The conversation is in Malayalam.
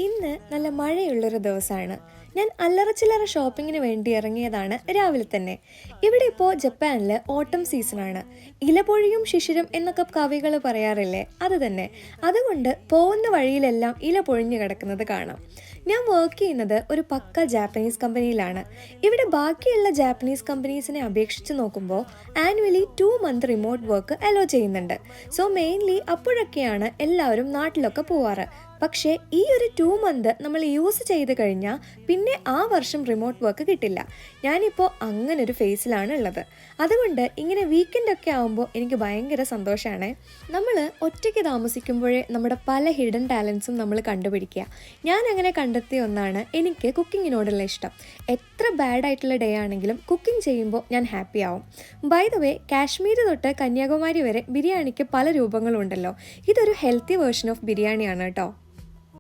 ഇന്ന് നല്ല മഴയുള്ളൊരു ദിവസമാണ്. ഞാൻ അല്ലറച്ചില്ലറ ഷോപ്പിങ്ങിന് വേണ്ടി ഇറങ്ങിയതാണ് രാവിലെ തന്നെ. ഇവിടെ ഇപ്പോൾ ജപ്പാനിൽ ഓട്ടം സീസണാണ്. ഇലപൊഴിയും ശിശിരം എന്നൊക്കെ കവികൾ പറയാറില്ലേ, അത് തന്നെ. അതുകൊണ്ട് പോകുന്ന വഴിയിലെല്ലാം ഇല പൊഴിഞ്ഞു കിടക്കുന്നത് കാണാം. ഞാൻ വർക്ക് ചെയ്യുന്നത് ഒരു പക്ക ജാപ്പനീസ് കമ്പനിയിലാണ്. ഇവിടെ ബാക്കിയുള്ള ജാപ്പനീസ് കമ്പനീസിനെ അപേക്ഷിച്ച് നോക്കുമ്പോൾ annually 2 month remote work hello ചെയ്യുന്നുണ്ട്. സോ മെയിൻലി അപ്പോഴൊക്കെയാണ് എല്ലാവരും നാട്ടിലൊക്കെ പോവാറ്. പക്ഷേ ഈ ഒരു 2 മന്ത് നമ്മൾ യൂസ് ചെയ്ത് കഴിഞ്ഞാൽ പിന്നെ ആ വർഷം റിമോട്ട് വർക്ക് കിട്ടില്ല. ഞാനിപ്പോൾ അങ്ങനെ ഒരു ഫേസിലാണ് ഉള്ളത്. അതുകൊണ്ട് ഇങ്ങനെ വീക്കെൻഡൊക്കെ ആകുമ്പോൾ എനിക്ക് ഭയങ്കര സന്തോഷമാണ്. നമ്മൾ ഒറ്റയ്ക്ക് താമസിക്കുമ്പോഴേ നമ്മുടെ പല ഹിഡൻ ടാലൻസും നമ്മൾ കണ്ടുപിടിക്കുക. ഞാൻ അങ്ങനെ കണ്ടെത്തിയ ഒന്നാണ് എനിക്ക് കുക്കിങ്ങിനോടുള്ള ഇഷ്ടം. എത്ര ബാഡായിട്ടുള്ള ഡേ ആണെങ്കിലും കുക്കിംഗ് ചെയ്യുമ്പോൾ ഞാൻ ഹാപ്പി ആവും. ബൈ ദ വേ, കാശ്മീർ തൊട്ട് കന്യാകുമാരി വരെ ബിരിയാണിക്ക് പല രൂപങ്ങളുണ്ടല്ലോ. ഇതൊരു ഹെൽത്തി വേർഷൻ ഓഫ് ബിരിയാണിയാണ് കേട്ടോ.